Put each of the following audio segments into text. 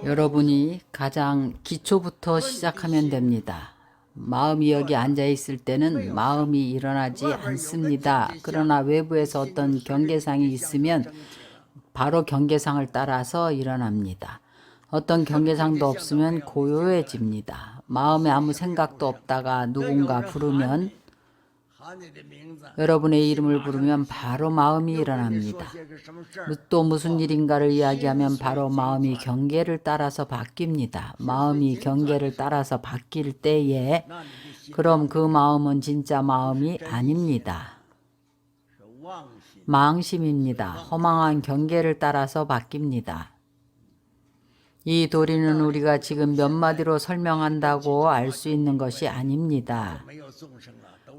여러분이 가장 기초부터 시작하면 됩니다. 마음이 여기 앉아 있을 때는 마음이 일어나지 않습니다. 그러나 외부에서 어떤 경계상이 있으면 바로 경계상을 따라서 일어납니다. 어떤 경계상도 없으면 고요해집니다. 마음에 아무 생각도 없다가 누군가 부르면, 여러분의 이름을 부르면 바로 마음이 일어납니다. 또 무슨 일인가를 이야기하면 바로 마음이 경계를 따라서 바뀝니다. 마음이 경계를 따라서 바뀔 때에 그럼 그 마음은 진짜 마음이 아닙니다. 망심입니다. 허망한 경계를 따라서 바뀝니다. 이 도리는 우리가 지금 몇 마디로 설명한다고 알 수 있는 것이 아닙니다.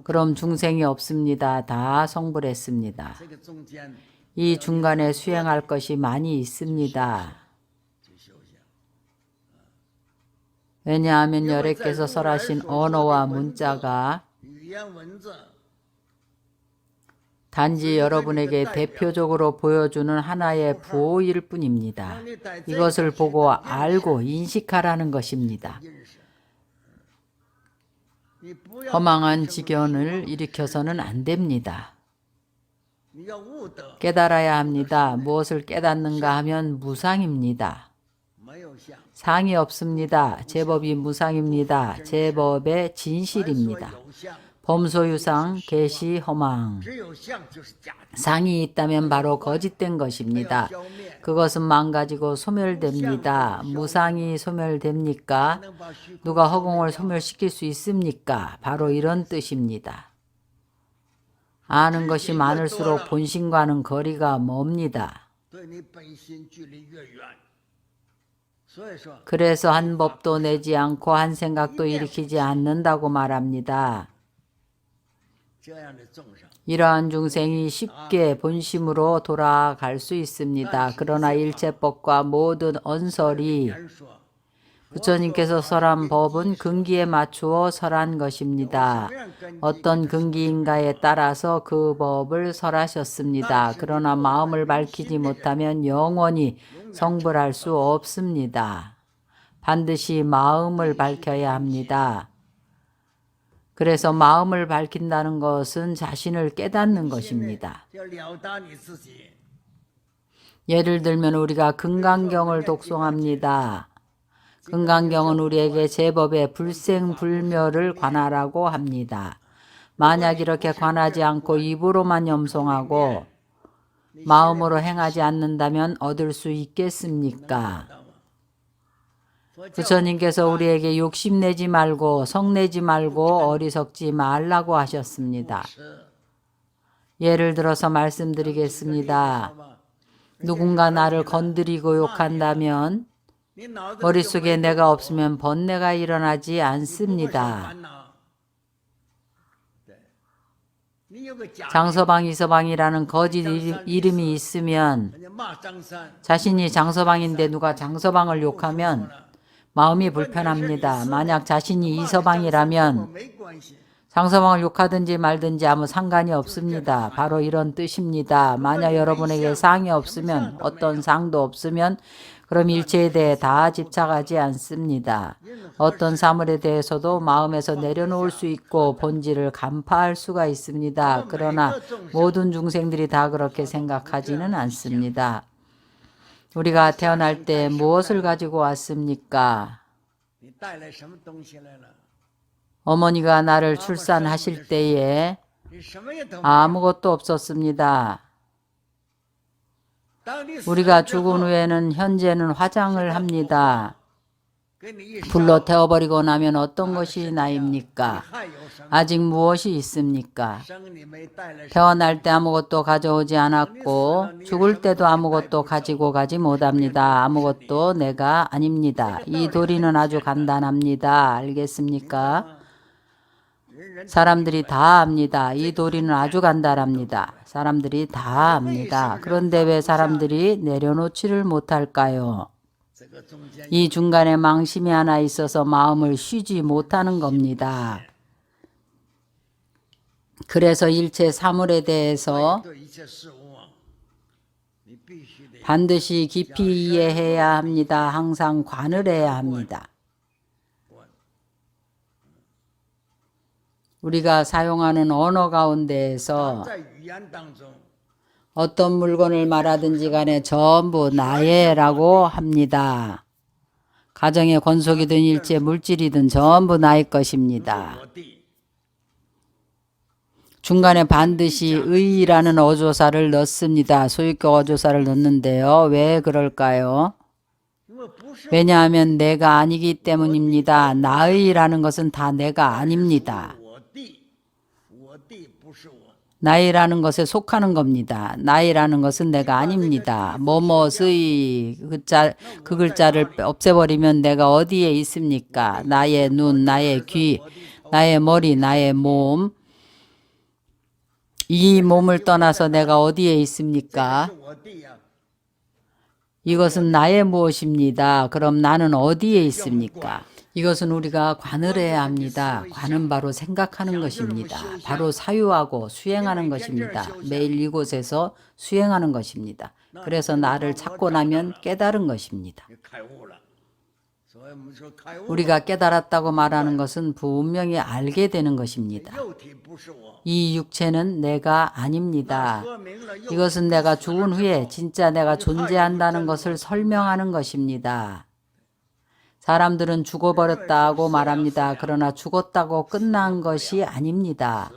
그럼 중생이 없습니다. 다 성불했습니다. 이 중간에 수행할 것이 많이 있습니다. 왜냐하면 여래께서 설하신 언어와 문자가 단지 여러분에게 대표적으로 보여주는 하나의 보일 뿐입니다. 이것을 보고 알고 인식하라는 것입니다. 허망한 지견을 일으켜서는 안 됩니다. 깨달아야 합니다. 무엇을 깨닫는가 하면 무상입니다. 상이 없습니다. 제법이 무상입니다. 제법의 진실입니다. 범소유상, 계시, 허망. 상이 있다면 바로 거짓된 것입니다. 그것은 망가지고 소멸됩니다. 무상이 소멸됩니까? 누가 허공을 소멸시킬 수 있습니까? 바로 이런 뜻입니다. 아는 것이 많을수록 본심과는 거리가 멉니다. 그래서 한 법도 내지 않고 한 생각도 일으키지 않는다고 말합니다. 이러한 중생이 쉽게 본심으로 돌아갈 수 있습니다. 그러나 일체법과 모든 언설이 부처님께서 설한 법은 근기에 맞추어 설한 것입니다. 어떤 근기인가에 따라서 그 법을 설하셨습니다. 그러나 마음을 밝히지 못하면 영원히 성불할 수 없습니다. 반드시 마음을 밝혀야 합니다. 그래서 마음을 밝힌다는 것은 자신을 깨닫는 것입니다. 예를 들면 우리가 금강경을 독송합니다. 금강경은 우리에게 제법의 불생불멸을 관하라고 합니다. 만약 이렇게 관하지 않고 입으로만 염송하고 마음으로 행하지 않는다면 얻을 수 있겠습니까? 부처님께서 우리에게 욕심내지 말고 성내지 말고 어리석지 말라고 하셨습니다. 예를 들어서 말씀드리겠습니다. 누군가 나를 건드리고 욕한다면 머릿속에 내가 없으면 번뇌가 일어나지 않습니다. 장서방, 이서방이라는 거짓 이름이 있으면 자신이 장서방인데 누가 장서방을 욕하면 마음이 불편합니다. 만약 자신이 이서방이라면 장서방을 욕하든지 말든지 아무 상관이 없습니다. 바로 이런 뜻입니다. 만약 여러분에게 상이 없으면 어떤 상도 없으면 그럼 일체에 대해 다 집착하지 않습니다. 어떤 사물에 대해서도 마음에서 내려놓을 수 있고 본질을 간파할 수가 있습니다. 그러나 모든 중생들이 다 그렇게 생각하지는 않습니다. 우리가 태어날 때 무엇을 가지고 왔습니까? 어머니가 나를 출산하실 때에 아무것도 없었습니다. 우리가 죽은 후에는 현재는 화장을 합니다. 불로 태워버리고 나면 어떤 것이 나입니까? 아직 무엇이 있습니까? 태어날 때 아무것도 가져오지 않았고 죽을 때도 아무것도 가지고 가지 못합니다. 아무것도 내가 아닙니다. 이 도리는 아주 간단합니다. 알겠습니까? 사람들이 다 압니다. 이 도리는 아주 간단합니다. 사람들이 다 압니다. 그런데 왜 사람들이 내려놓지를 못할까요? 이 중간에 망심이 하나 있어서 마음을 쉬지 못하는 겁니다. 그래서 일체 사물에 대해서 반드시 깊이 이해해야 합니다. 항상 관을 해야 합니다. 우리가 사용하는 언어 가운데에서 어떤 물건을 말하든지 간에 전부 나의라고 합니다. 가정의 권속이든 일체 물질이든 전부 나의 것입니다. 중간에 반드시 의라는 어조사를 넣습니다. 소유격 어조사를 넣는데요. 왜 그럴까요? 왜냐하면 내가 아니기 때문입니다. 나의라는 것은 다 내가 아닙니다. 나이라는 것에 속하는 겁니다. 나이라는 것은 내가 아닙니다. 뭐뭐의 그 글자를 없애버리면 내가 어디에 있습니까? 나의 눈, 나의 귀, 나의 머리, 나의 몸. 이 몸을 떠나서 내가 어디에 있습니까? 이것은 나의 무엇입니다. 그럼 나는 어디에 있습니까? 이것은 우리가 관을 해야 합니다. 관은 바로 생각하는 것입니다. 바로 사유하고 수행하는 것입니다. 매일 이곳에서 수행하는 것입니다. 그래서 나를 찾고 나면 깨달은 것입니다. 우리가 깨달았다고 말하는 것은 분명히 알게 되는 것입니다. 이 육체는 내가 아닙니다. 이것은 내가 죽은 후에 진짜 내가 존재한다는 것을 설명하는 것입니다. 사람들은 죽어버렸다고 말합니다. 그러나 죽었다고 끝난 것이 아닙니다.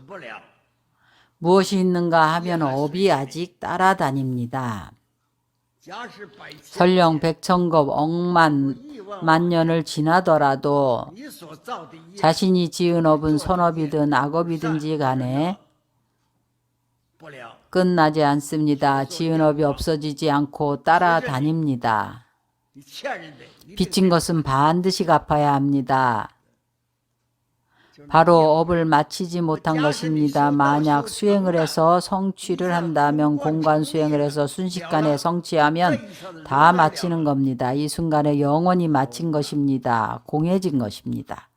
무엇이 있는가 하면 업이 아직 따라다닙니다. 설령 백천급 억만 만년을 지나더라도 자신이 지은 업은 선업이든 악업이든지 간에 끝나지 않습니다. 지은 업이 없어지지 않고 따라다닙니다. 빚진 것은 반드시 갚아야 합니다. 바로 업을 마치지 못한 것입니다. 만약 수행을 해서 성취를 한다면 공간 수행을 해서 순식간에 성취하면 다 마치는 겁니다. 이 순간에 영원히 마친 것입니다. 공해진 것입니다.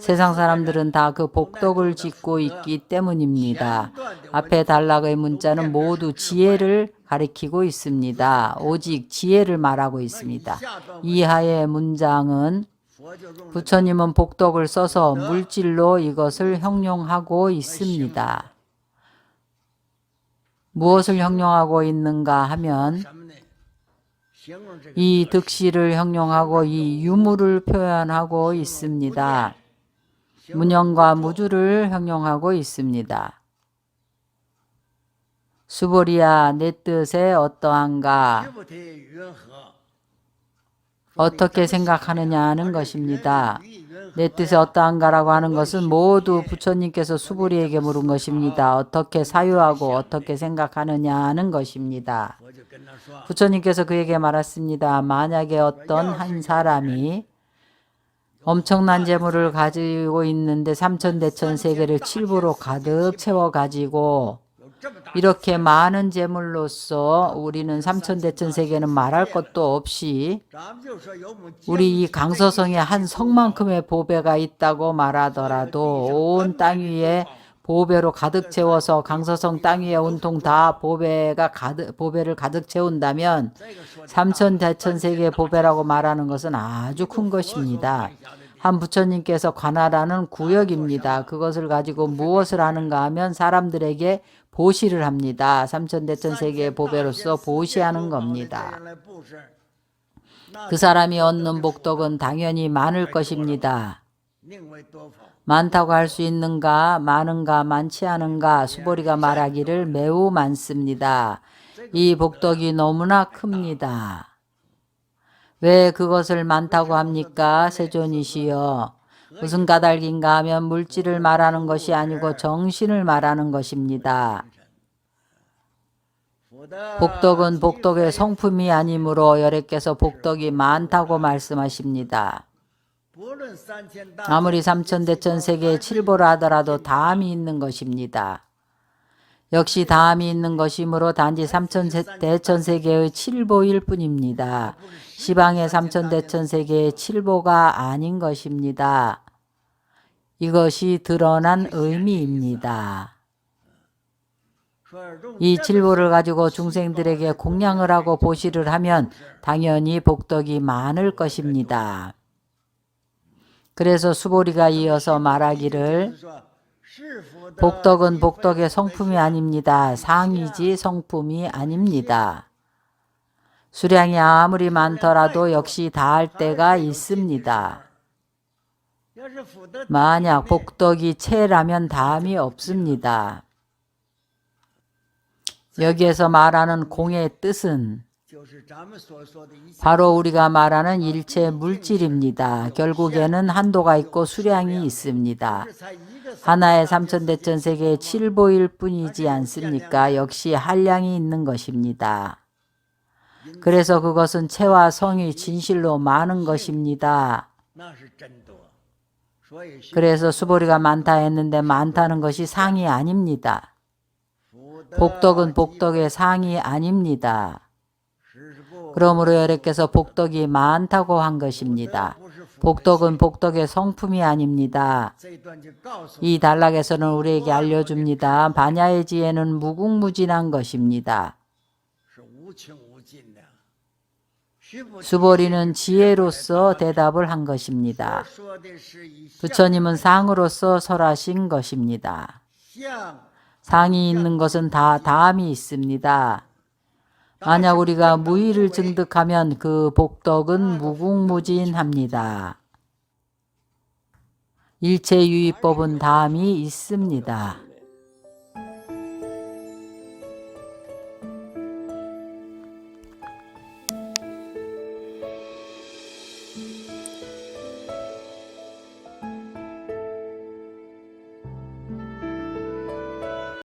세상 사람들은 다 그 복덕을 짓고 있기 때문입니다. 앞에 단락의 문자는 모두 지혜를 가리키고 있습니다. 오직 지혜를 말하고 있습니다. 이하의 문장은 부처님은 복덕을 써서 물질로 이것을 형용하고 있습니다. 무엇을 형용하고 있는가 하면 이 득실을 형용하고 이 유무를 표현하고 있습니다. 문영과 무주를 형용하고 있습니다. 수보리야 내 뜻에 어떠한가? 어떻게 생각하느냐 는 것입니다. 내 뜻에 어떠한가라고 하는 것은 모두 부처님께서 수보리에게 물은 것입니다. 어떻게 사유하고 어떻게 생각하느냐는 것입니다. 부처님께서 그에게 말했습니다. 만약에 어떤 한 사람이 엄청난 재물을 가지고 있는데 삼천대천 세계를 칠부로 가득 채워가지고 이렇게 많은 재물로서 우리는 삼천대천 세계는 말할 것도 없이 우리 이 강서성에 한 성만큼의 보배가 있다고 말하더라도 온 땅 위에 보배로 가득 채워서 강서성 땅 위에 온통 다 보배를 가득 채운다면 삼천대천 세계의 보배라고 말하는 것은 아주 큰 것입니다. 한 부처님께서 관하라는 구역입니다. 그것을 가지고 무엇을 하는가 하면 사람들에게 보시를 합니다. 삼천대천 세계의 보배로서 보시하는 겁니다. 그 사람이 얻는 복덕은 당연히 많을 것입니다. 많다고 할 수 있는가, 많은가, 많지 않은가, 수보리가 말하기를 매우 많습니다. 이 복덕이 너무나 큽니다. 왜 그것을 많다고 합니까? 세존이시여. 무슨 까닭인가 하면 물질을 말하는 것이 아니고 정신을 말하는 것입니다. 복덕은 복덕의 성품이 아니므로 여래께서 복덕이 많다고 말씀하십니다. 아무리 삼천대천 세계의 칠보라 하더라도 다함이 있는 것입니다. 역시 다함이 있는 것이므로 단지 삼천대천 세계의 칠보일 뿐입니다. 시방의 삼천대천 세계의 칠보가 아닌 것입니다. 이것이 드러난 의미입니다. 이 칠보를 가지고 중생들에게 공양을 하고 보시를 하면 당연히 복덕이 많을 것입니다. 그래서 수보리가 이어서 말하기를 복덕은 복덕의 성품이 아닙니다. 상이지 성품이 아닙니다. 수량이 아무리 많더라도 역시 다할 때가 있습니다. 만약 복덕이 채라면 다함이 없습니다. 여기에서 말하는 공의 뜻은 바로 우리가 말하는 일체 물질입니다. 결국에는 한도가 있고 수량이 있습니다. 하나의 삼천대천 세계의 칠보일 뿐이지 않습니까? 역시 한량이 있는 것입니다. 그래서 그것은 체와 성이 진실로 많은 것입니다. 그래서 수보리가 많다 했는데 많다는 것이 상이 아닙니다. 복덕은 복덕의 상이 아닙니다. 그러므로 여러께서 복덕이 많다고 한 것입니다. 복덕은 복덕의 성품이 아닙니다. 이 단락에서는 우리에게 알려줍니다. 반야의 지혜는 무궁무진한 것입니다. 수보리는 지혜로서 대답을 한 것입니다. 부처님은 상으로서 설하신 것입니다. 상이 있는 것은 다 다함이 있습니다. 만약 우리가 무의를 증득하면 그 복덕은 무궁무진합니다. 일체유의법은 다함이 있습니다.